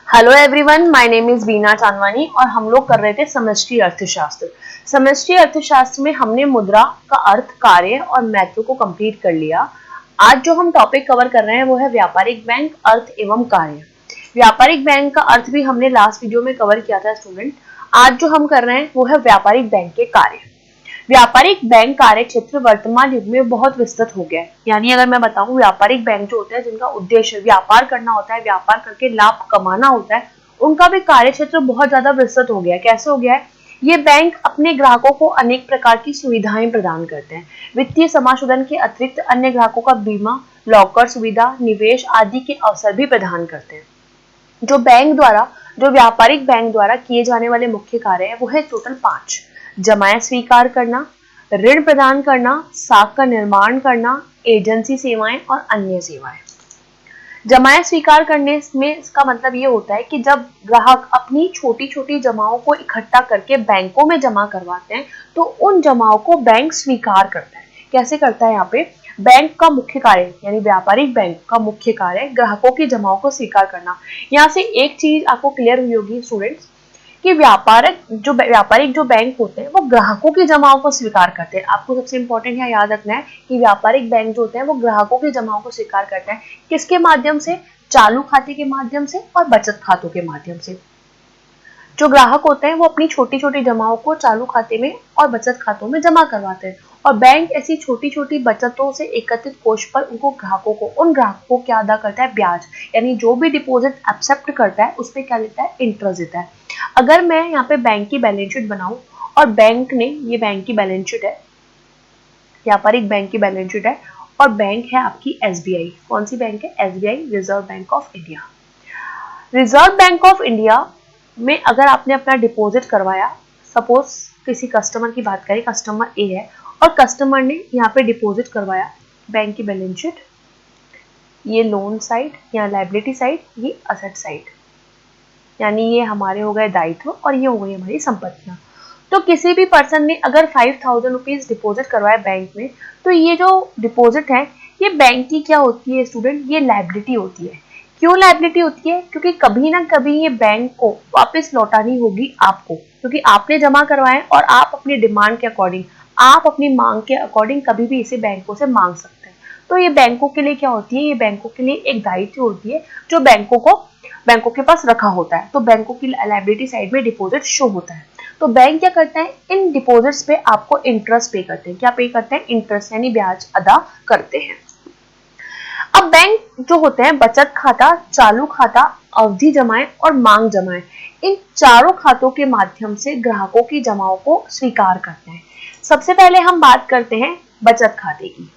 Hello everyone, my name is Bina Chandwani और हम लोग कर रहे थे समष्टि अर्थशास्त्र। समष्टि अर्थशास्त्र में हमने मुद्रा का अर्थ, कार्य और महत्व को कंप्लीट कर लिया। आज जो हम टॉपिक कवर कर रहे हैं वो है व्यापारिक बैंक, अर्थ एवं कार्य। व्यापारिक बैंक का अर्थ भी हमने लास्ट वीडियो में कवर किया था स्टूडेंट। आज जो हम कर रहे हैं वो है व्यापारिक बैंक के कार्य। व्यापारिक बैंक कार्य क्षेत्र वर्तमान युग में बहुत विस्तृत हो गया है। यानी अगर मैं बताऊं, व्यापारिक बैंक जो होते हैं जिनका उद्देश्य व्यापार करना होता है, व्यापार करके लाभ कमाना होता है, उनका भी कार्य क्षेत्र बहुत ज्यादा विस्तृत हो गया है। कैसे हो गया है? ये बैंक अपने ग्राहकों को अनेक प्रकार की सुविधाएं प्रदान करते हैं। वित्तीय समाशोधन के अतिरिक्त अन्य ग्राहकों का बीमा, लॉकर सुविधा, निवेश आदि के अवसर भी प्रदान करते हैं। जो व्यापारिक बैंक द्वारा किए जाने वाले मुख्य कार्य है वो है टोटल 5। जमाएं स्वीकार करना, ऋण प्रदान करना, साख का निर्माण करना, एजेंसी सेवाएं और अन्य सेवाएं। जमाएं स्वीकार करने में इसका मतलब ये होता है कि जब ग्राहक अपनी छोटी छोटी जमाओं को इकट्ठा करके बैंकों में जमा करवाते हैं तो उन जमाओं को बैंक स्वीकार करता है। कैसे करता है? यहाँ पे बैंक का मुख्य कार्य यानी व्यापारिक बैंक का मुख्य कार्य ग्राहकों की जमाओं को स्वीकार करना। यहाँ से एक चीज आपको क्लियर हुई होगी स्टूडेंट्स कि व्यापारिक जो बैंक होते हैं वो ग्राहकों की जमाओं को स्वीकार करते हैं। आपको सबसे इंपॉर्टेंट यहाँ याद रखना है कि व्यापारिक बैंक जो होते हैं वो ग्राहकों की जमाओं को स्वीकार करते हैं। किसके माध्यम से? चालू खाते के माध्यम से और बचत खातों के माध्यम से। जो ग्राहक होते हैं वो अपनी छोटी छोटी जमाओं को चालू खाते में और बचत खातों में जमा करवाते हैं और बैंक ऐसी छोटी छोटी बचतों से एकत्रित कोष पर उन ग्राहकों को क्या अदा करता है? ब्याज। यानी जो भी डिपॉजिट एक्सेप्ट करता है उस पर क्या लेता है? इंटरेस्ट देता है। अगर मैं यहाँ पे बैंक की बैलेंस शीट बनाऊं और बैंक ने, ये बैंक की बैलेंस शीट है, व्यापारिक बैंक की बैलेंस शीट है और बैंक है आपकी एसबीआई। कौन सी बैंक है? SBI, reserve bank of India. Reserve bank of India में अगर आपने अपना डिपॉजिट करवाया, सपोज किसी कस्टमर की बात करें, कस्टमर ए है और कस्टमर ने यहाँ पे डिपॉजिट करवाया, बैंक की बैलेंस शीट, ये लोन साइड या लायबिलिटी साइड, ये असेट साइड, यानी ये हमारे हो गए दायित्व और ये हो गई हमारी संपत्तियां। तो किसी भी पर्सन ने अगर 5000 रुपीज डिपॉजिट करवाया बैंक में, तो ये जो डिपॉजिट है ये बैंक की क्या होती है स्टूडेंट? ये लायबिलिटी होती है। क्यों लायबिलिटी होती है? क्योंकि कभी ना कभी ये बैंक को वापस लौटानी होगी आपको, क्योंकि आपने जमा करवाए और आप अपनी डिमांड के अकॉर्डिंग, आप अपनी मांग के अकॉर्डिंग कभी भी इसे बैंकों से मांग सकते हैं। तो ये बैंकों के लिए क्या होती है? ये बैंकों के लिए एक दायित्व होती है जो बैंकों के पास रखा होता है। तो बैंकों की लायबिलिटी साइड में डिपॉजिट शो होता है। तो बैंक क्या करता है? इन डिपॉजिट्स पे आपको इंटरेस्ट पे करते हैं। क्या पे करते हैं? इंटरेस्ट, यानी ब्याज अदा करते हैं। अब बैंक जो होते हैं बचत खाता, चालू खाता, अवधि जमाएं और मांग जमाएं, इन चारों खातों के माध्यम से ग्राहकों की जमाओं को स्वीकार करते हैं। सबसे पहले हम बात करते हैं बचत खाते की।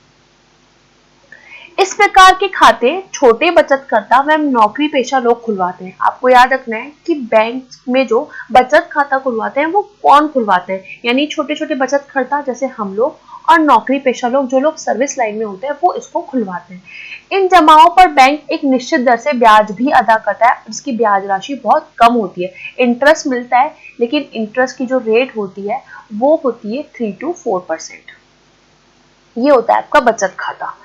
इस प्रकार के खाते छोटे बचतकर्ता व नौकरी पेशा लोग खुलवाते हैं। आपको याद रखना है कि बैंक में जो बचत खाता खुलवाते हैं वो कौन खुलवाते हैं? यानी छोटे छोटे बचतकर्ता जैसे हम लोग और नौकरी पेशा लोग, जो लोग सर्विस लाइन में होते हैं, वो इसको खुलवाते हैं। इन जमाओं पर बैंक एक निश्चित दर से ब्याज भी अदा करता है। इसकी ब्याज राशि बहुत कम होती है। इंटरेस्ट मिलता है लेकिन इंटरेस्ट की जो रेट होती है वो होती है 3 to 4%। ये होता है आपका बचत खाता।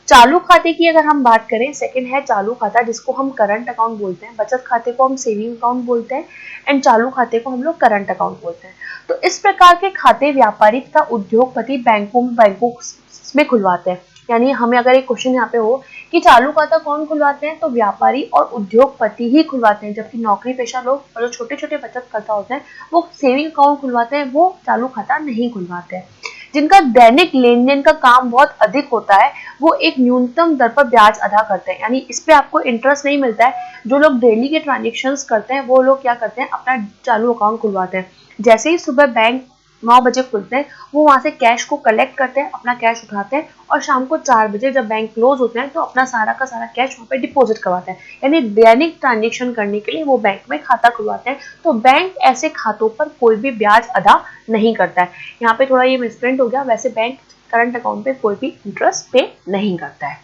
चालू खाते की अगर हम बात करें, सेकंड है चालू खाता, जिसको हम करंट अकाउंट बोलते हैं। बचत खाते को हम सेविंग अकाउंट बोलते हैं एंड चालू खाते को हम लोग करंट अकाउंट बोलते हैं। तो इस प्रकार के खाते व्यापारिक तथा उद्योगपति बैंकों में खुलवाते हैं। यानी हमें अगर एक क्वेश्चन यहाँ पे हो कि चालू खाता कौन खुलवाते हैं, तो व्यापारी और उद्योगपति ही खुलवाते हैं, जबकि नौकरी पेशा लोग और जो छोटे छोटे बचत खाता होते हैं वो सेविंग अकाउंट खुलवाते हैं, वो चालू खाता नहीं खुलवाते हैं। जिनका दैनिक लेन देन का काम बहुत अधिक होता है वो एक न्यूनतम दर पर ब्याज अदा करते हैं। यानी इस पे आपको इंटरेस्ट नहीं मिलता है। जो लोग डेली के ट्रांजेक्शन्स करते हैं वो लोग क्या करते हैं? अपना चालू अकाउंट खुलवाते हैं। जैसे ही सुबह बैंक 9 बजे खुलते हैं वो वहां से कैश को कलेक्ट करते हैं, अपना कैश उठाते हैं और शाम को 4 बजे जब बैंक क्लोज होते हैं तो अपना सारा का सारा कैश वहां पे डिपॉजिट करवाते हैं। यानी दैनिक ट्रांजेक्शन करने के लिए वो बैंक में खाता खुलवाते हैं। तो बैंक ऐसे खातों पर कोई भी ब्याज अदा नहीं करता है। यहाँ पे थोड़ा ये मिसप्रिंट हो गया, वैसे बैंक करंट अकाउंट पे कोई भी इंटरेस्ट पे नहीं करता है।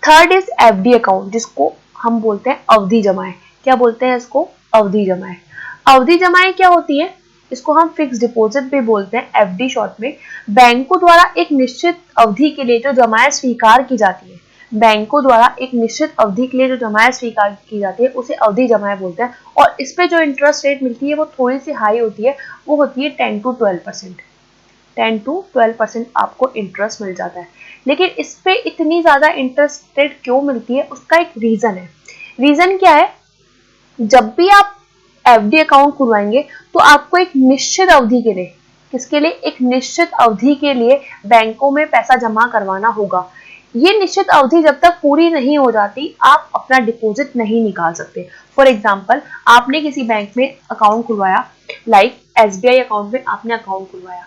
थर्ड इज एफडी अकाउंट, जिसको हम बोलते हैं अवधि जमाएं। क्या बोलते हैं इसको? अवधि जमाएं। अवधि जमाएं क्या होती है? इसको हम फिक्स डिपॉजिट भी बोलते हैं, एफडी शॉर्ट में। बैंकों द्वारा एक निश्चित अवधि के लिए जो जमाएं स्वीकार की जाती है, बैंकों द्वारा एक निश्चित अवधि के लिए जो जमाएं स्वीकार की जाती है उसे अवधि जमाएं बोलते हैं, और इस पे जो इंटरेस्ट रेट मिलती है वो थोड़ी सी हाई होती है, वो होती है 10 to 12%। 10 to 12% आपको इंटरेस्ट मिल जाता है। लेकिन इस पे इतनी ज्यादा इंटरेस्ट रेट क्यों मिलती है, उसका एक रीजन है। रीजन क्या है, जब भी आप एफडी अकाउंट खुलवाएंगे तो आपको एक निश्चित अवधि के लिए, किसके लिए, एक निश्चित अवधि के लिए बैंकों में पैसा जमा करवाना होगा। ये निश्चित अवधि जब तक पूरी नहीं हो जाती आप अपना डिपॉजिट नहीं निकाल सकते। फॉर एग्जाम्पल, आपने किसी बैंक में अकाउंट खुलवाया, लाइक एसबीआई अकाउंट में आपने अकाउंट खुलवाया,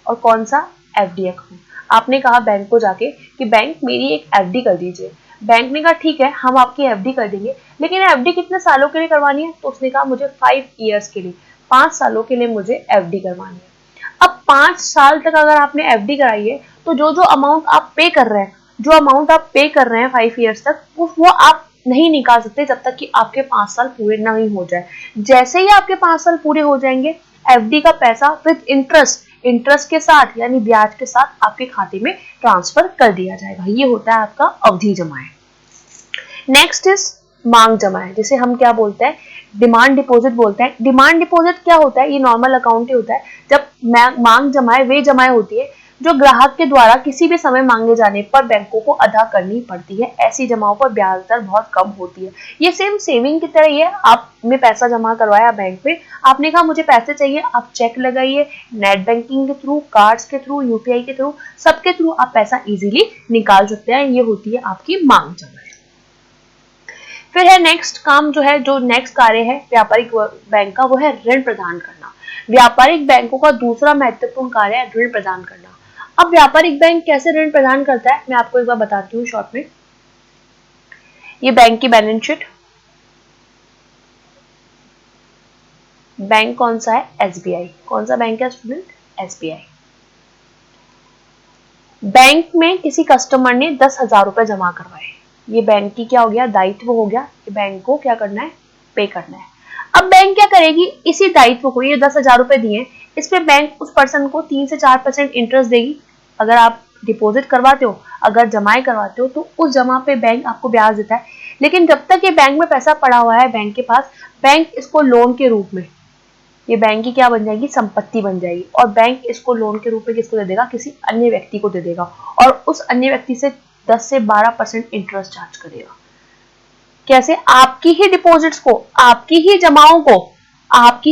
और कौन सा, एफडी अकाउंट। आपने कहा बैंक को जाके कि बैंक मेरी एक एफडी कर दीजिए। बैंक ने कहा ठीक है हम आपकी एफडी कर देंगे, लेकिन एफडी कितने सालों के लिए करवानी है, तो उसने कहा मुझे 5 ईयर्स के लिए, 5 सालों के लिए मुझे एफडी करवानी है। अब 5 साल तक अगर आपने एफडी कराई है तो जो जो अमाउंट आप पे कर रहे हैं, जो अमाउंट आप पे कर रहे हैं 5 ईयर्स तक, वो आप नहीं निकाल सकते जब तक कि आपके 5 साल पूरे नहीं हो जाए। जैसे ही आपके 5 साल पूरे हो जाएंगे, एफडी का पैसा विद इंटरेस्ट के साथ यानी ब्याज के साथ आपके खाते में ट्रांसफर कर दिया जाएगा। ये होता है आपका अवधि जमाएं। नेक्स्ट इज मांग जमाएं, जिसे हम क्या बोलते हैं, डिमांड डिपॉजिट बोलते हैं। डिमांड डिपॉजिट क्या होता है, ये नॉर्मल अकाउंट ही होता है। जब मांग जमाएं वे जमाएं होती है जो ग्राहक के द्वारा किसी भी समय मांगे जाने पर बैंकों को अदा करनी पड़ती है। ऐसी जमाओं पर ब्याज दर बहुत कम होती है। ये सेम सेविंग की तरह ही है। आपने पैसा जमा करवाया बैंक में, आपने कहा मुझे पैसे चाहिए, आप चेक लगाइए, नेट बैंकिंग के थ्रू, कार्ड्स के थ्रू, यूपीआई के थ्रू, सबके थ्रू आप पैसा इजीली निकाल सकते हैं। ये होती है आपकी मांग जमाएं। फिर है नेक्स्ट काम जो है, जो नेक्स्ट कार्य है व्यापारिक बैंक का, वो है ऋण प्रदान करना। व्यापारिक बैंकों का दूसरा महत्वपूर्ण कार्य है ऋण प्रदान करना। अब व्यापारिक बैंक कैसे ऋण प्रदान करता है, मैं आपको एक बार बताती हूँ शॉर्ट में। ये बैंक की बैलेंस शीट, बैंक कौन सा है, एसबीआई। कौन सा बैंक है स्टूडेंट, एसबीआई। बैंक में किसी कस्टमर ने 10,000 रुपए जमा करवाए, ये बैंक की क्या हो गया, दायित्व हो गया कि बैंक को क्या करना है, पे करना है। अब बैंक क्या करेगी, इसी दायित्व को, ये 10,000 रुपए दिए, इस पे बैंक उस पर्सन को 3 से 4% इंटरेस्ट देगी। अगर आप डिपॉजिट करवाते हो, अगर जमाएं करवाते हो, तो उस जमा पे बैंक आपको ब्याज देता है। लेकिन जब तक ये बैंक में पैसा पड़ा हुआ है बैंक के पास, बैंक इसको लोन के रूप में, ये बैंक की क्या बन जाएगी, संपत्ति बन जाएगी, और बैंक इसको लोन के रूप में किसको दे देगा, किसी अन्य व्यक्ति को दे देगा, और उस अन्य व्यक्ति से 10 से 12% इंटरेस्ट चार्ज करेगा। कैसे, आपकी ही डिपॉजिट्स को, आपकी ही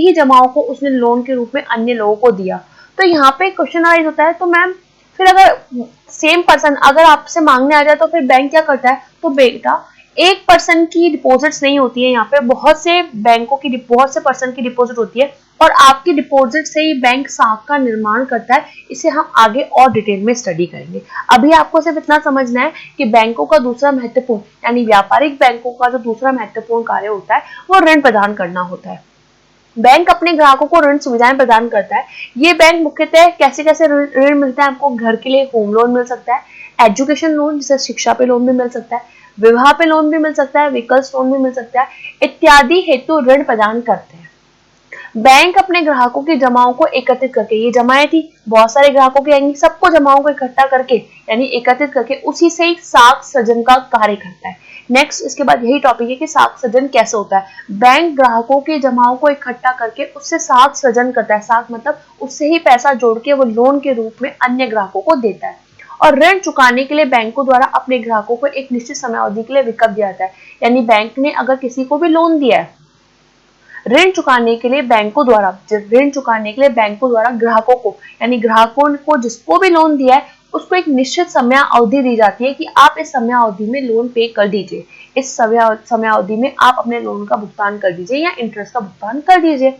जमाओं को उसने लोन के रूप में अन्य लोगों को दिया। तो यहाँ पे क्वेश्चन राइज होता है, तो मैम फिर अगर सेम पर्सन अगर आपसे मांगने आ जाए तो फिर बैंक क्या करता है, तो बेटा एक पर्सन की डिपॉजिट्स नहीं होती है, यहाँ पे बहुत से बैंकों की, बहुत से पर्सन की डिपॉजिट होती है, और आपकी डिपॉजिट से ही बैंक साख का निर्माण करता है। इसे हम आगे और डिटेल में स्टडी करेंगे। अभी आपको सिर्फ इतना समझना है कि बैंकों का दूसरा महत्वपूर्ण, यानी व्यापारिक बैंकों का जो दूसरा महत्वपूर्ण कार्य होता है वो ऋण प्रदान करना होता है। बैंक अपने ग्राहकों को ऋण सुविधाएं प्रदान करता है। ये बैंक मुख्यतः कैसे कैसे ऋण मिलता है आपको, घर के लिए होम लोन मिल सकता है, एजुकेशन लोन जैसे शिक्षा पे लोन भी मिल सकता है, विवाह पे लोन भी मिल सकता है, व्हीकल्स लोन भी मिल सकता है, इत्यादि हेतु ऋण प्रदान करते हैं। बैंक अपने ग्राहकों की जमाओं को एकत्रित करके, ये जमाएं थी बहुत सारे ग्राहकों की आएंगी, सबको जमाओं को इकट्ठा करके यानी एकत्रित करके उसी से एक साख सृजन का कार्य करता है। नेक्स्ट इसके बाद यही टॉपिक है कि साख सृजन कैसे होता है। बैंक ग्राहकों की जमाओं को इकट्ठा करके उससे साख सृजन करता है। साख मतलब उससे ही पैसा जोड़ के वो लोन के रूप में अन्य ग्राहकों को देता है। और ऋण चुकाने के लिए बैंकों द्वारा अपने ग्राहकों को एक निश्चित समय अवधि के लिए विकल्प दिया जाता है। यानी बैंक ने अगर किसी को भी लोन दिया है, ऋण चुकाने के लिए बैंकों द्वारा ग्राहकों को, यानी ग्राहकों को जिसको भी लोन दिया है उसको एक निश्चित समय अवधि दी जाती है कि आप इस समय अवधि में लोन पे कर दीजिए, इस समय अवधि में आप अपने लोन का भुगतान कर दीजिए या इंटरेस्ट का भुगतान कर दीजिए।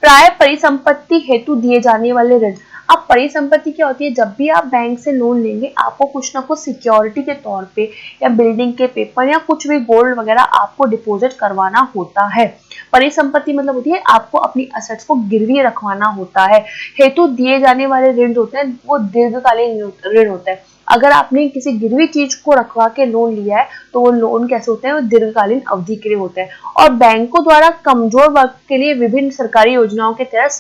प्राय परिसंपत्ति हेतु दिए जाने वाले ऋण। अब परिसंपत्ति क्या होती है, जब भी आप बैंक से लोन लेंगे आपको कुछ ना कुछ सिक्योरिटी के तौर पे या बिल्डिंग के पेपर या कुछ भी गोल्ड वगैरह आपको डिपॉजिट करवाना होता है। परिसंपत्ति मतलब होती है आपको अपनी असेट्स को गिरवी रखवाना होता है। हेतु दिए जाने वाले ऋण होते हैं वो दीर्घकालीन ऋण होता है। अगर आपने किसी गिरवी चीज को रखवा के लोन लिया है तो वो लोन कैसे होते हैं, वो दीर्घकालीन अवधि के लिए होते हैं। और बैंकों द्वारा कमजोर वर्ग के लिए विभिन्न सरकारी योजनाओं के तहत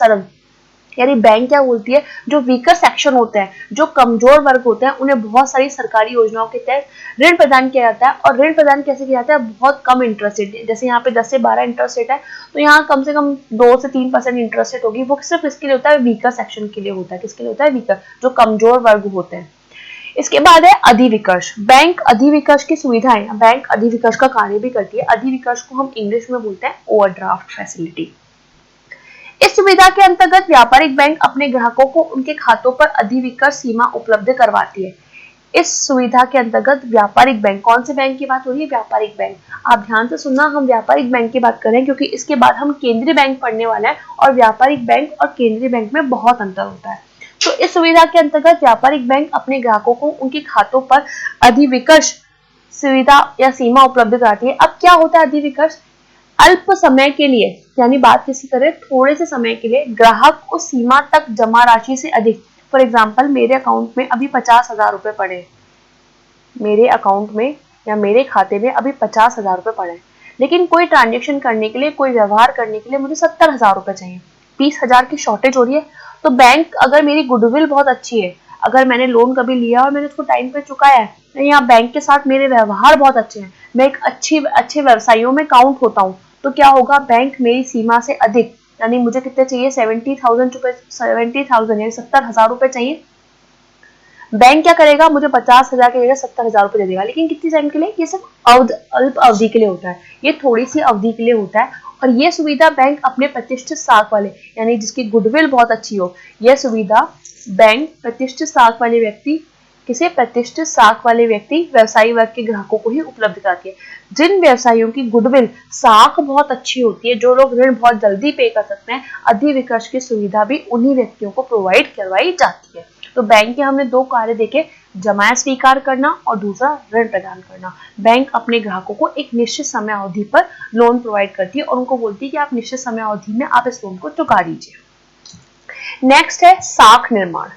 यानी बैंक क्या बोलती है, जो वीकर सेक्शन होते हैं, जो कमजोर वर्ग होते हैं, उन्हें बहुत सारी सरकारी योजनाओं के तहत ऋण प्रदान किया जाता है। और ऋण प्रदान कैसे किया जाता है, बहुत कम इंटरेस्ट रेट, जैसे यहाँ पे 10 से 12 इंटरेस्ट रेट है, तो यहाँ कम से कम 2 से 3% इंटरेस्ट रेट होगी। वो सिर्फ इसके लिए होता है, वीकर सेक्शन के लिए होता है। किसके लिए होता है, वीकर, जो कमजोर वर्ग होते हैं। इसके बाद है अधिविकर्ष। बैंक अधिविकर्ष की सुविधाएं, बैंक अधिविकर्ष का कार्य भी करती है। अधिविकर्ष को हम इंग्लिश में बोलते हैं ओवरड्राफ्ट फैसिलिटी। इस सुविधा के अंतर्गत व्यापारिक बैंक अपने ग्राहकों को उनके खातों पर अधिविकर्ष सीमा उपलब्ध करवाती है। इस सुविधा के अंतर्गत व्यापारिक बैंक, कौन से बैंक की बात हो रही है, व्यापारिक बैंक। आप ध्यान से सुनना, हम व्यापारिक बैंक की बात करें क्योंकि इसके बाद हम केंद्रीय बैंक पढ़ने वाले हैं और व्यापारिक बैंक और केंद्रीय बैंक में बहुत अंतर होता है। तो इस सुविधा के अंतर्गत व्यापारिक बैंक अपने ग्राहकों को उनके खातों पर अधिविकर्ष सुविधा या सीमा उपलब्ध कराती है। अब क्या होता है अधिविकर्ष, अल्प समय के लिए, यानी बात किसी करें थोड़े से समय के लिए, ग्राहक उस सीमा तक जमा राशि से अधिक, फॉर एग्जाम्पल मेरे अकाउंट में अभी 50,000 रुपए पड़े, मेरे अकाउंट में या मेरे खाते में अभी 50,000 रुपए पड़े, लेकिन कोई ट्रांजेक्शन करने के लिए, कोई व्यवहार करने के लिए मुझे 70,000 रुपए चाहिए, 20,000 की शॉर्टेज हो रही है। तो बैंक, अगर मेरी गुडविल बहुत अच्छी है, अगर मैंने लोन कभी लिया और मैंने उसको टाइम पे चुकाया है, या बैंक के साथ मेरे व्यवहार बहुत अच्छे हैं, मैं एक अच्छे व्यवसायियों में काउंट होता हूँ, तो क्या होगा, बैंक मेरी सीमा से अधिक, यानी मुझे कितने चाहिए, 70,000 रुपए, 70,000 यानी 70,000 रुपए चाहिए। बैंक क्या करेगा, मुझे 50,000 की जगह 70,000 रुपए दे देगा, लेकिन कितनी टाइम के लिए, ये सिर्फ अल्प अवधि के लिए होता है, ये थोड़ी सी अवधि के लिए होता है। और ये सुविधा बैंक अपने प्रतिष्ठित साख वाले, यानी जिसकी गुडविल बहुत अच्छी हो, यह सुविधा बैंक प्रतिष्ठित साख वाले व्यक्ति, किसी प्रतिष्ठित साख वाले व्यक्ति, व्यवसायी वर्ग के ग्राहकों को ही उपलब्ध कराती है। जिन व्यवसायियों की गुडविल साख बहुत अच्छी होती है, जो लोग ऋण बहुत जल्दी पे कर सकते हैं, अधिविकर्ष की सुविधा भी उन्हीं व्यक्तियों को प्रोवाइड करवाई जाती है। तो बैंक के हमने दो कार्य देखे, जमाएं स्वीकार करना और दूसरा ऋण प्रदान करना। बैंक अपने ग्राहकों को एक निश्चित समय अवधि पर लोन प्रोवाइड करती है और उनको बोलती है कि आप निश्चित समय अवधि में आप इस लोन को चुका दीजिए। नेक्स्ट है साख निर्माण।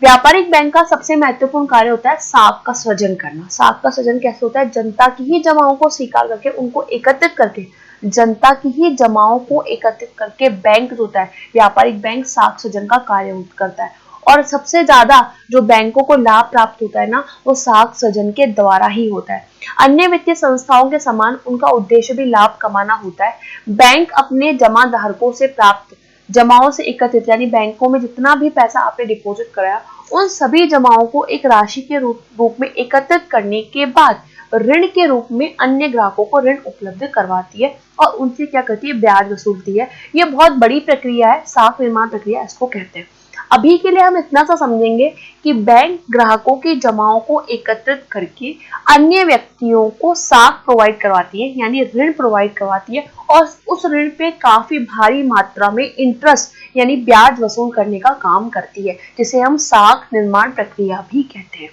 व्यापारिक बैंक का सबसे महत्वपूर्ण कार्य होता है साख का सृजन करना। साख का सृजन कैसे होता है, जनता की ही जमाओं को स्वीकार करके, उनको एकत्रित करके, जनता की ही जमाओं को एकत्रित करके बैंक जो होता है, व्यापारिक बैंक साख सृजन का कार्य करता है। और सबसे ज्यादा जो बैंकों को लाभ प्राप्त होता है ना, वो साख सृजन के द्वारा ही होता है। अन्य वित्तीय संस्थाओं के समान उनका उद्देश्य भी लाभ कमाना होता है। बैंक अपने जमा धारकों से प्राप्त जमाओं से एकत्रित, यानी बैंकों में जितना भी पैसा आपने डिपॉजिट कराया, उन सभी जमाओं को एक राशि के रूप में एकत्रित करने के बाद ऋण के रूप में अन्य ग्राहकों को ऋण उपलब्ध करवाती है और उनसे क्या करती है, ब्याज वसूलती है। ये बहुत बड़ी प्रक्रिया है, साख निर्माण प्रक्रिया इसको कहते हैं। अभी के लिए हम इतना सा समझेंगे कि बैंक ग्राहकों की जमाओं को एकत्रित करके अन्य व्यक्तियों को साख प्रोवाइड करवाती है, यानी ऋण प्रोवाइड करवाती है, और उस ऋण पे काफी भारी मात्रा में इंटरेस्ट यानी ब्याज वसूल करने का काम करती है, जिसे हम साख निर्माण प्रक्रिया भी कहते हैं।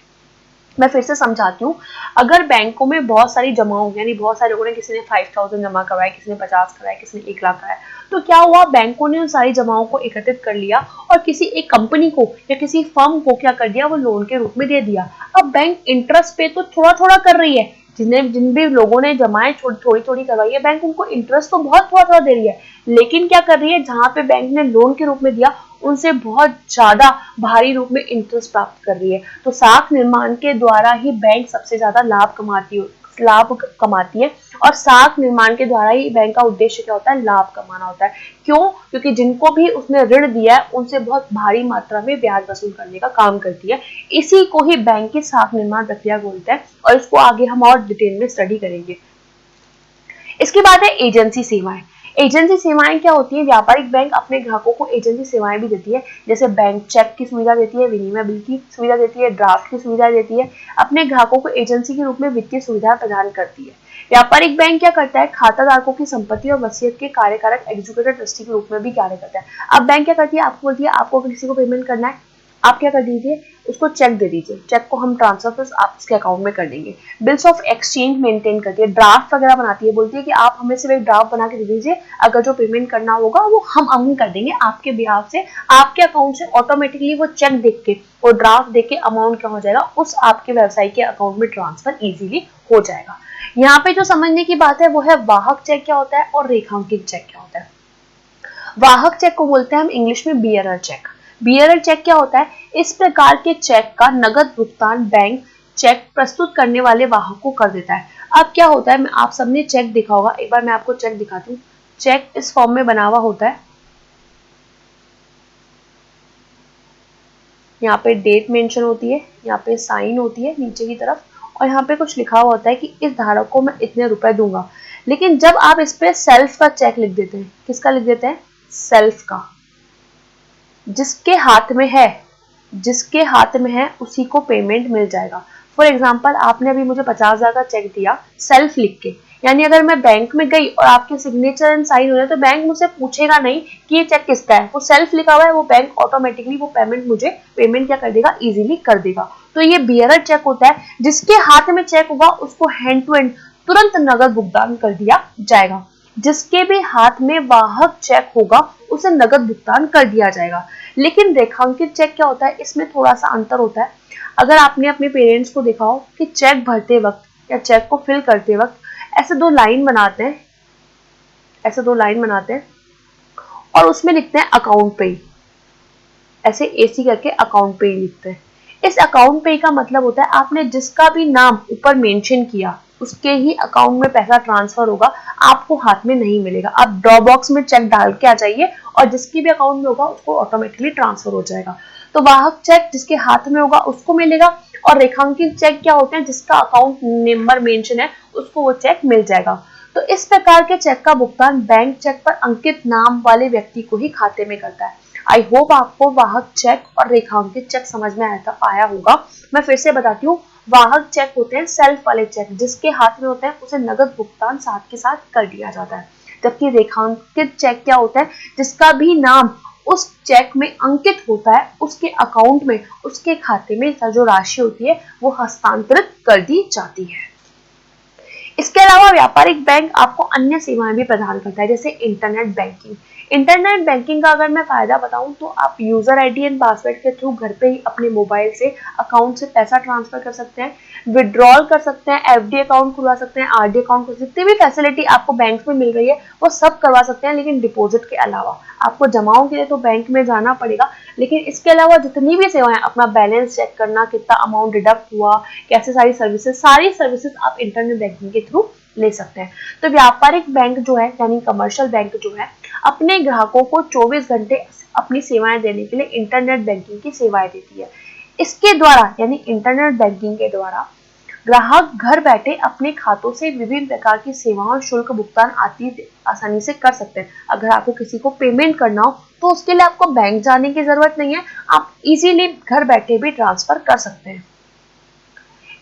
मैं फिर से समझाती हूँ, अगर बैंकों में बहुत सारी जमाओं, यानी बहुत सारे लोगों ने, किसी ने 5,000 जमा करवाया, किसी ने 50 कराया, किसी ने 1 लाख कराया, तो क्या हुआ, बैंकों ने उन सारी जमाओं को एकत्रित कर लिया और किसी एक कंपनी को या किसी फर्म को क्या कर दिया, वो लोन के रूप में दे दिया। अब बैंक इंटरेस्ट पे तो थोड़ा थोड़ा कर रही है, जिन भी लोगों ने जमाएं थोड़ी थोड़ी करवाई है, बैंक उनको इंटरेस्ट तो बहुत थोड़ा थोड़ा दे रही है, लेकिन क्या कर रही है, जहां पे बैंक ने लोन के रूप में दिया, उनसे बहुत ज्यादा भारी रूप में इंटरेस्ट प्राप्त कर रही है। तो साख निर्माण के द्वारा ही बैंक सबसे ज्यादा लाभ कमाती है और साख निर्माण के द्वारा ही बैंक का उद्देश्य क्या होता है, लाभ कमाना होता है। क्यों, क्योंकि जिनको भी उसने ऋण दिया है, उनसे बहुत भारी मात्रा में ब्याज वसूल करने का काम करती है। इसी को ही बैंक की साख निर्माण प्रक्रिया बोलते हैं और इसको आगे हम और डिटेल में स्टडी करेंगे। इसके बाद है एजेंसी सेवाएं। एजेंसी सेवाएं क्या होती है, व्यापारिक बैंक अपने ग्राहकों को एजेंसी सेवाएं भी देती है, जैसे बैंक चेक की सुविधा देती है, विनिमय बिल की सुविधा देती है, ड्राफ्ट की सुविधा देती है, अपने ग्राहकों को एजेंसी के रूप में वित्तीय सुविधा प्रदान करती है। व्यापारिक बैंक क्या करता है, खाता धारकों की संपत्ति और वसीयत के कार्यकारक एग्जीक्यूटिव ट्रस्टी के रूप में भी कार्य करता है। अब बैंक क्या करती है, आपको बोलती है, आपको किसी को पेमेंट करना है, आप क्या कर दीजिए, उसको चेक दे दीजिए, चेक को हम ट्रांसफर आप उसके अकाउंट में कर देंगे। बिल्स ऑफ एक्सचेंज मेंटेन करती है, ड्राफ्ट वगैरह बनाती है, बोलती है कि आप हमें सिर्फ एक ड्राफ्ट बना के दे दीजिए, अगर जो पेमेंट करना होगा वो हम कर देंगे आपके बिहाफ से, आपके अकाउंट से ऑटोमेटिकली वो चेक देख के, वो ड्राफ्ट देख के अमाउंट क्या हो जाएगा, उस आपके व्यवसाय के अकाउंट में ट्रांसफर इजीली हो जाएगा। यहाँ पे जो समझने की बात है वो है वाहक चेक क्या होता है और रेखांकित चेक क्या होता है। वाहक चेक को बोलते हैं हम इंग्लिश में बियरर चेक। बियरर चेक क्या होता है? इस प्रकार के चेक का नगद भुगतान बैंक चेक प्रस्तुत करने वाले वाहक को कर देता है। अब क्या होता है, आप सबने चेक देखा होगा, एक बार मैं आपको चेक दिखाती हूँ। चेक इस फॉर्म में बना हुआ होता है, यहाँ पे डेट मेंशन होती है, यहाँ पे साइन होती है नीचे की तरफ, और यहाँ पे कुछ लिखा हुआ होता है कि इस धारक को मैं इतने रुपए दूंगा। लेकिन जब आप इस पे सेल्फ का चेक लिख देते हैं, किसका लिख देते हैं? सेल्फ का। जिसके हाथ में है, जिसके हाथ में है उसी को पेमेंट मिल जाएगा। फॉर एग्जाम्पल, आपने अभी मुझे 50,000 का चेक दिया सेल्फ लिख के, यानी अगर मैं बैंक में गई और आपके सिग्नेचर एंड साइन हो जाए तो बैंक मुझसे पूछेगा नहीं कि ये चेक किसका है, वो सेल्फ लिखा हुआ है, वो बैंक ऑटोमेटिकली वो पेमेंट क्या कर देगा? इजीली कर देगा। तो ये बियरर चेक होता है, जिसके हाथ में चेक होगा उसको हैंड टू हैंड तुरंत नगद भुगतान कर दिया जाएगा। जिसके भी हाथ में वाहक चेक होगा उसे नगद भुगतान कर दिया जाएगा। लेकिन रेखांकित चेक क्या होता है, इसमें थोड़ा सा अंतर होता है। अगर आपने अपने पेरेंट्स को देखा हो कि चेक भरते वक्त या चेक को फिल करते वक्त ऐसे दो लाइन बनाते हैं, ऐसे दो लाइन बनाते हैं और उसमें लिखते हैं अकाउंट पे, ऐसे एसी करके अकाउंट पे लिखते हैं। इस अकाउंट पे का मतलब होता है आपने जिसका भी नाम ऊपर मेंशन किया उसके ही अकाउंट में पैसा ट्रांसफर होगा, आपको हाथ में नहीं मिलेगा। आप ड्रॉ बॉक्स में चेक डाल के आ जाइए और जिसकी भी अकाउंट में होगा उसको ऑटोमेटिकली ट्रांसफर हो जाएगा। तो वाहक चेक जिसके हाथ में होगा उसको मिलेगा, और रेखांकित चेक क्या होते हैं? जिसका अकाउंट नंबर मेंशन है उसको वो चेक मिल जाएगा। तो इस प्रकार के चेक का भुगतान बैंक चेक पर अंकित नाम वाले व्यक्ति को ही खाते में करता है। आई होप आपको वाहक चेक और रेखांकित चेक समझ में आया होगा। मैं फिर से बताती हूँ, वाहक चेक होते हैं सेल्फ वाले चेक, जिसके हाथ में होते हैं उसे नगद भुगतान साथ के साथ कर दिया जाता है। जबकि रेखांकित चेक क्या होता है? जिसका भी नाम उस चेक में अंकित होता है उसके अकाउंट में, उसके खाते में जो राशि होती है वो हस्तांतरित कर दी जाती है। इसके अलावा व्यापारिक बैंक आपको अन्य सेवाएं भी प्रदान करता है, जैसे इंटरनेट बैंकिंग। इंटरनेट बैंकिंग का अगर मैं फायदा बताऊं तो आप यूजर आईडी एंड पासवर्ड के थ्रू घर पे ही अपने मोबाइल से अकाउंट से पैसा ट्रांसफर कर सकते हैं, विड्रॉल कर सकते हैं, एफडी अकाउंट खुलवा सकते हैं, आरडी अकाउंट, जितनी भी फैसिलिटी आपको बैंक में मिल रही है वो सब करवा सकते हैं। लेकिन डिपॉजिट के अलावा आपको जमाओं के लिए तो बैंक में जाना पड़ेगा, लेकिन इसके अलावा जितनी भी सेवाएं, अपना बैलेंस चेक करना, कितना अमाउंट डिडक्ट हुआ, कैसे सारी सर्विसेज आप इंटरनेट बैंकिंग के थ्रू ले सकते हैं। तो व्यापारिक बैंक जो है यानी कमर्शियल बैंक जो है अपने ग्राहकों को 24 घंटे अपनी सेवाएं देने के लिए इंटरनेट बैंकिंग की सेवाएं देती है। इसके द्वारा यानी इंटरनेट बैंकिंग के द्वारा ग्राहक घर बैठे अपने खातों से विभिन्न प्रकार की सेवाओं शुल्क भुगतान आसानी से कर सकते हैं। अगर आपको किसी को पेमेंट करना हो तो उसके लिए आपको बैंक जाने की जरूरत नहीं है, आप इजीली घर बैठे भी ट्रांसफर कर सकते हैं।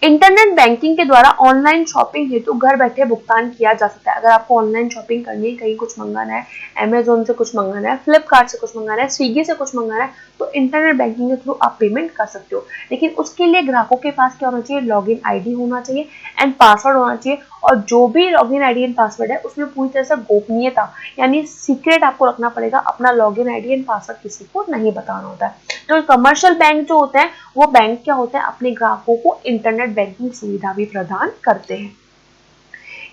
इंटरनेट बैंकिंग के द्वारा ऑनलाइन शॉपिंग हेतु घर बैठे भुगतान किया जा सकता है। अगर आपको ऑनलाइन शॉपिंग करनी है, कहीं कुछ मंगाना है, अमेजोन से कुछ मंगाना है, फ्लिपकार्ट से कुछ मंगाना है, स्विगी से कुछ मंगाना है, तो इंटरनेट बैंकिंग के थ्रू आप पेमेंट कर सकते हो। लेकिन उसके लिए ग्राहकों के पास क्या होना चाहिए? लॉगिन आईडी होना चाहिए एंड पासवर्ड होना चाहिए, और जो भी लॉगिन आईडी एंड पासवर्ड है उसमें पूरी तरह से गोपनीयता यानी सीक्रेट आपको रखना पड़ेगा। अपना लॉगिन आईडी एंड पासवर्ड किसी को नहीं बताना होता है। तो कमर्शियल बैंक जो होते हैं वो बैंक क्या होते हैं? अपने ग्राहकों को इंटरनेट बैंकिंग सुविधा भी प्रदान करते हैं।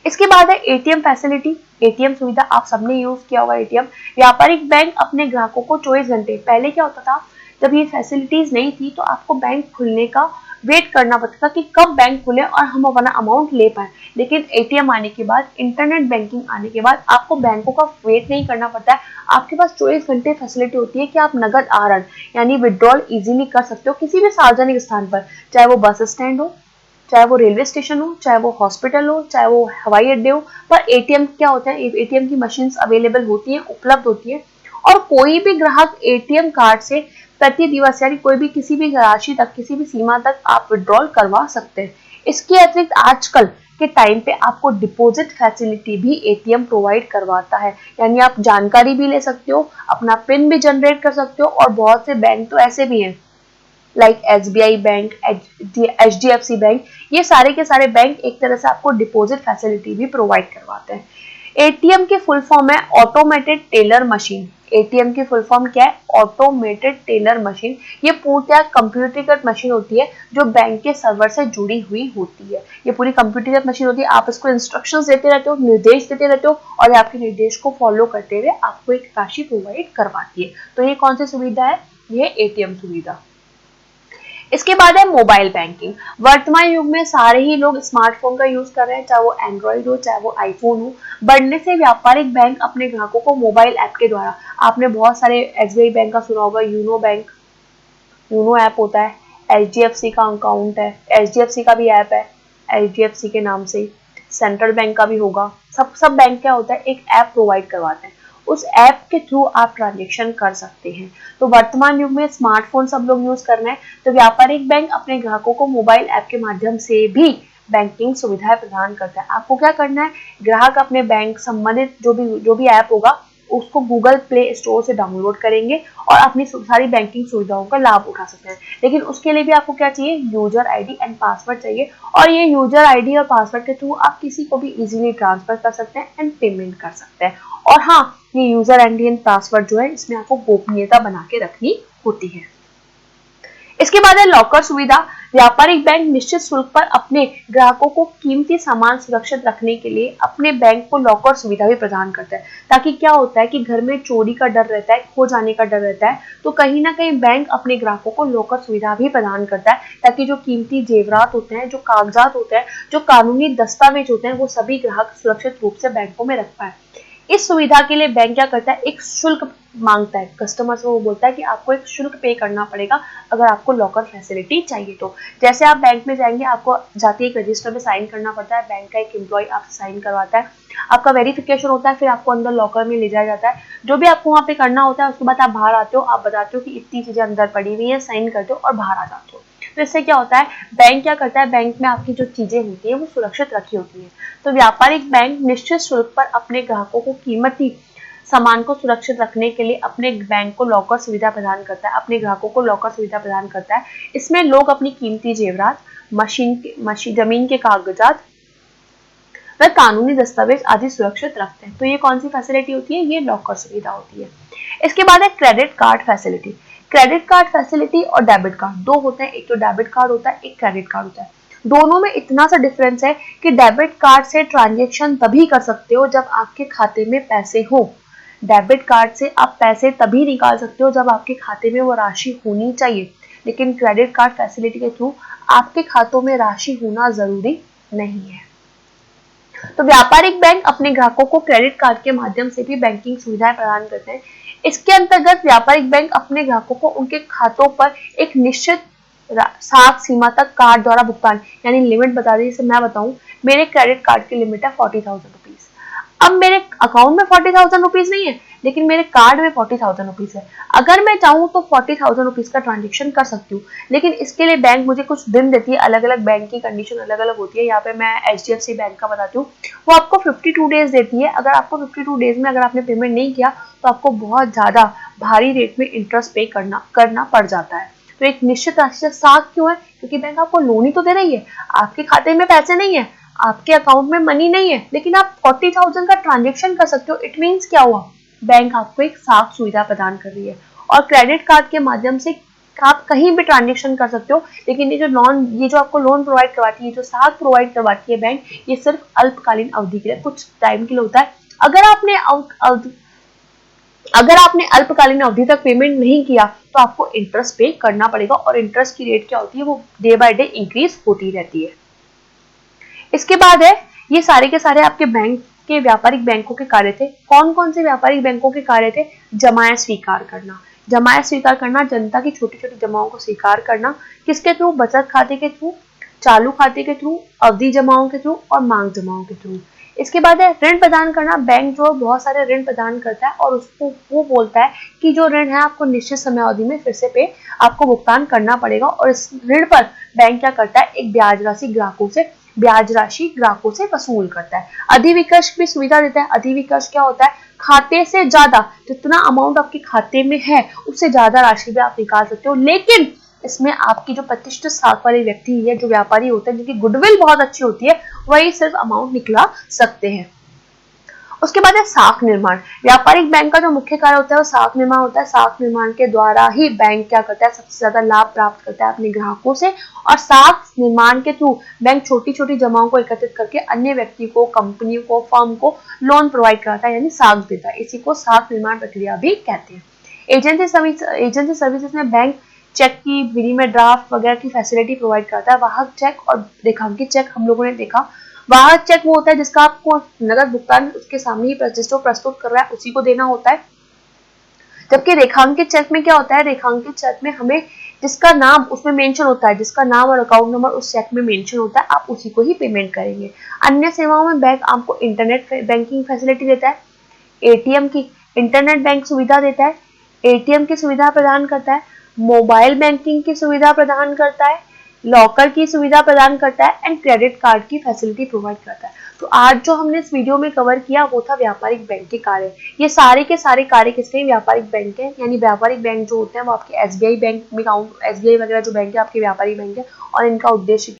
इसके बाद है एटीएम फैसिलिटी। एटीएम सुविधा आप सबने यूज किया होगा एटीएम। व्यापारिक बैंक अपने ग्राहकों को 24 घंटे, पहले क्या होता था जब ये फैसिलिटीज नहीं थी तो आपको बैंक खुलने का वेट करना पड़ता था कि कब बैंक खुले और हम अपना अमाउंट ले पाए। लेकिन एटीएम आने के बाद, इंटरनेट बैंकिंग आने के बाद आपको बैंकों का वेट नहीं करना पड़ता है। आपके पास 24 घंटे फैसिलिटी होती है कि आप नगद आहरण यानी विड्रॉल इजीली कर सकते हो किसी भी सार्वजनिक स्थान पर, चाहे वो बस स्टैंड हो, चाहे वो रेलवे स्टेशन हो, चाहे वो हॉस्पिटल हो, चाहे वो हवाई अड्डे हो। पर एटीएम क्या होता है? एटीएम की मशीन्स अवेलेबल होती हैं, उपलब्ध होती है, और कोई भी ग्राहक एटीएम कार्ड से प्रति दिवस यानी कोई भी किसी भी राशि तक, किसी भी सीमा तक आप विड्रॉल करवा सकते हैं। इसके अतिरिक्त आजकल के टाइम पे आपको डिपॉजिट फैसिलिटी भी एटीएम प्रोवाइड करवाता है, यानी आप जानकारी भी ले सकते हो, अपना पिन भी जनरेट कर सकते हो, और बहुत से बैंक तो ऐसे भी हैं like SBI bank, HDFC bank, ये सारे के सारे बैंक एक तरह से आपको डिपॉजिट फैसिलिटी भी प्रोवाइड करवाते हैं। एटीएम की फुल फॉर्म है ऑटोमेटेड टेलर मशीन। एटीएम की फुल फॉर्म क्या है? Automated teller machine. ये पूर्णतः कंप्यूटरीकृत मशीन होती है जो बैंक के सर्वर से जुड़ी हुई होती है। ये पूरी कंप्यूटरीकृत मशीन होती है। आप इसको इंस्ट्रक्शंस देते रहते हो, निर्देश देते रहते हो, और ये आपके निर्देश को फॉलो करते हुए आपको एक राशि प्रोवाइड करवाती है। तो ये कौन सी सुविधा है? ये एटीएम सुविधा। इसके बाद है मोबाइल बैंकिंग। वर्तमान युग में सारे ही लोग स्मार्टफोन का यूज कर रहे हैं, चाहे वो एंड्रॉइड हो चाहे वो आईफोन हो। बढ़ने से व्यापारिक बैंक अपने ग्राहकों को मोबाइल ऐप के द्वारा, आपने बहुत सारे SBI बैंक का सुना होगा, यूनो बैंक, यूनो ऐप होता है, HDFC का अकाउंट है, HDFC का भी ऐप है, HDFC के नाम से। सेंट्रल बैंक का भी होगा। सब बैंक क्या होता है? एक ऐप प्रोवाइड करवाते हैं। उस ऐप के थ्रू आप ट्रांजेक्शन कर सकते हैं। तो वर्तमान युग में स्मार्टफोन सब लोग यूज कर रहे हैं, तो व्यापारिक बैंक अपने ग्राहकों को मोबाइल ऐप के माध्यम से भी बैंकिंग सुविधाएं प्रदान करता है। आपको क्या करना है? ग्राहक अपने बैंक संबंधित जो भी ऐप होगा उसको गूगल प्ले स्टोर से डाउनलोड करेंगे और अपनी सारी बैंकिंग सुविधाओं का लाभ उठा सकते हैं। लेकिन उसके लिए भी आपको क्या चाहिए? यूजर आईडी एंड पासवर्ड चाहिए, और ये यूजर आईडी और पासवर्ड के थ्रू आप किसी को भी इजीली ट्रांसफर कर सकते हैं एंड पेमेंट कर सकते हैं। और हाँ, ये यूजर आईडी एंड पासवर्ड जो है इसमें आपको गोपनीयता बना के रखनी होती है। इसके बाद है लॉकर सुविधा। व्यापारिक बैंक निश्चित शुल्क पर अपने ग्राहकों को कीमती सामान सुरक्षित रखने के लिए अपने बैंक को लॉकर सुविधा भी प्रदान करता है। ताकि क्या होता है कि घर में चोरी का डर रहता है, खो जाने का डर रहता है, तो कहीं ना कहीं बैंक अपने ग्राहकों को लॉकर सुविधा भी प्रदान करता है, ताकि जो कीमती जेवरात होते हैं, जो कागजात होते हैं, जो कानूनी दस्तावेज होते हैं, वो सभी ग्राहक सुरक्षित रूप से बैंकों में रख पाए। इस सुविधा के लिए बैंक क्या करता है? एक शुल्क मांगता है कस्टमर से। वो बोलता है कि आपको एक शुल्क पे करना पड़ेगा अगर आपको लॉकर फैसिलिटी चाहिए। तो जैसे आप बैंक में जाएंगे, आपको जाते ही एक रजिस्टर में साइन करना पड़ता है, बैंक का एक एम्प्लॉय आपसे साइन करवाता है, आपका वेरिफिकेशन होता है, फिर आपको अंदर लॉकर में ले जाया जाता है। जो भी आपको वहाँ पे करना होता है, उसके बाद आप बाहर आते हो, आप बताते हो कि इतनी चीजें अंदर पड़ी हुई है, साइन करते हो और बाहर आ जाते हो। तो इससे क्या होता है? बैंक क्या करता है? बैंक में आपकी जो चीजें होती है वो सुरक्षित रखी होती है। तो व्यापारिक बैंक निश्चित शुल्क पर अपने ग्राहकों को कीमती सामान को सुरक्षित रखने के लिए अपने बैंक को लॉकर सुविधा प्रदान करता है, अपने ग्राहकों को लॉकर सुविधा प्रदान करता है। इसमें लोग अपनी कीमती जेवरात, जमीन के कागजात व कानूनी दस्तावेज आदि सुरक्षित रखते हैं। तो ये कौन सी फैसिलिटी होती है? ये लॉकर सुविधा होती है। इसके बाद है credit card facility. Credit card facility और डेबिट कार्ड दो होते हैं, एक तो डेबिट कार्ड होता है, एक क्रेडिट कार्ड होता है। दोनों में इतना सा डिफरेंस है कि डेबिट कार्ड से ट्रांजैक्शन तभी कर सकते हो जब आपके खाते में पैसे हो। डेबिट कार्ड से आप पैसे तभी निकाल सकते हो जब आपके खाते में वो राशि होनी चाहिए, लेकिन क्रेडिट कार्ड फैसिलिटी के थ्रू आपके खातों में राशि होना जरूरी नहीं है। तो व्यापारिक बैंक अपने ग्राहकों को क्रेडिट कार्ड के माध्यम से भी बैंकिंग सुविधाएं प्रदान करते हैं। इसके अंतर्गत व्यापारिक बैंक अपने ग्राहकों को उनके खातों पर एक निश्चित साख सीमा तक कार्ड द्वारा भुगतान, यानी लिमिट बता दी। जैसे मैं बताऊं, मेरे क्रेडिट कार्ड की लिमिट है 40,000 रुपीज। अब मेरे अकाउंट में 40,000 रुपीज नहीं है, लेकिन मेरे कार्ड में 40,000 रुपीज है। अगर मैं चाहूँ तो 40,000 रुपीज का ट्रांजेक्शन कर सकती हूँ, लेकिन इसके लिए बैंक मुझे कुछ दिन देती है। अलग अलग बैंक की कंडीशन अलग अलग होती है। यहाँ पे मैं HDFC बैंक का बताती हूँ, वो आपको 52 डेज देती है। अगर आपको 52 डेज में अगर आपने पेमेंट नहीं किया तो आपको बहुत ज्यादा भारी रेट में इंटरेस्ट पे करना पड़ जाता है। तो एक निश्चित राशि से साख क्यों है? क्योंकि बैंक आपको लोन ही तो दे रही है, आपके खाते में पैसे नहीं है, आपके अकाउंट में मनी नहीं है, लेकिन आप 40,000 का ट्रांजेक्शन कर सकते हो। इट मीन्स क्या हुआ? बैंक आपको एक साख सुविधा प्रदान कर रही है। और क्रेडिट कार्ड के माध्यम से आप कहीं भी ट्रांजेक्शन कर सकते हो, लेकिन ये जो आपको लोन प्रोवाइड करवाती है, जो साख प्रोवाइड करवाती है बैंक, ये सिर्फ अल्पकालीन अवधि के लिए, कुछ टाइम के लिए होता है। अगर आपने अल्पकालीन अवधि तक पेमेंट नहीं किया तो आपको इंटरेस्ट पे करना पड़ेगा, और इंटरेस्ट की रेट क्या होती है? वो डे बाय डे इंक्रीज होती रहती है। इसके बाद है, ये सारे के सारे आपके बैंक के व्यापारिक बैंकों के कार्य थे। कौन कौन से व्यापारिक बैंकों के कार्य थे? जमायत स्वीकार करना। जमायत स्वीकार करना, जनता की छोटी छोटी जमाओं को स्वीकार करना। किसके थ्रू? बचत खाते के थ्रू, चालू खाते के थ्रू, अवधि जमाओं के थ्रू और मांग जमाओं के थ्रू। इसके बाद है ऋण प्रदान करना। बैंक जो बहुत सारे ऋण प्रदान करता है और उसको वो बोलता है कि जो ऋण है आपको निश्चित समय अवधि में फिर से आपको भुगतान करना पड़ेगा, और इस ऋण पर बैंक क्या करता है? एक ब्याज राशि ग्राहकों से वसूल करता है। अधिविकर्ष भी सुविधा देता है। अधिविकर्ष क्या होता है? खाते से ज्यादा, जितना अमाउंट आपके खाते में है उससे ज्यादा राशि भी आप निकाल सकते हो, लेकिन इसमें आपकी जो प्रतिष्ठित साख वाले व्यक्ति है, जो व्यापारी होते हैं, जिनकी गुडविल बहुत अच्छी होती है, वही सिर्फ अमाउंट निकला सकते हैं। उसके बाद है साख निर्माण। व्यापारिक बैंक का जो मुख्य कार्य होता है वो साख निर्माण होता है। साख निर्माण के द्वारा ही बैंक क्या करता है, सबसे ज्यादा लाभ प्राप्त करता है अपने ग्राहकों से, और साख निर्माण के थ्रू बैंक छोटी छोटी जमाओं को एकत्रित करके अन्य व्यक्ति को, कंपनी को, फर्म को लोन प्रोवाइड कराता है, यानी साख देता है। इसी को साख निर्माण प्रक्रिया भी कहते हैं। एजेंसी सर्विसेज में बैंक चेक की, विनिमय ड्राफ्ट वगैरह की फैसिलिटी प्रोवाइड करता है। वाहक चेक और रेखांकित चेक हम लोगों ने देखा। वाहक चेक वो होता है जिसका आपको नगद भुगतान उसके सामने ही जिसको प्रस्तुत कर रहा है उसी को देना होता है। जबकि रेखांकित चेक में क्या होता है, रेखांकित चेक में हमें जिसका नाम उसमें मेंशन होता है, जिसका नाम और अकाउंट नंबर उस चेक में मेंशन होता है, आप उसी को ही पेमेंट करेंगे। अन्य सेवाओं में बैंक आपको इंटरनेट बैंकिंग फैसिलिटी देता है, एटीएम की इंटरनेट बैंक सुविधा देता है, एटीएम की सुविधा प्रदान करता है, मोबाइल बैंकिंग की सुविधा प्रदान करता है, लॉकर की सुविधा प्रदान करता है एंड क्रेडिट कार्ड की फैसिलिटी प्रोवाइड करता है। तो आज जो हमने इस वीडियो में कवर किया वो था व्यापारिक बैंक के कार्य। ये सारे के सारे कार्य किसके, व्यापारिक बैंक के, यानी व्यापारिक बैंक जो होते हैं वो आपके एसबीआई बैंक में एसबीआई वगैरह जो बैंक है आपके व्यापारिक बैंक है, और इनका उद्देश्य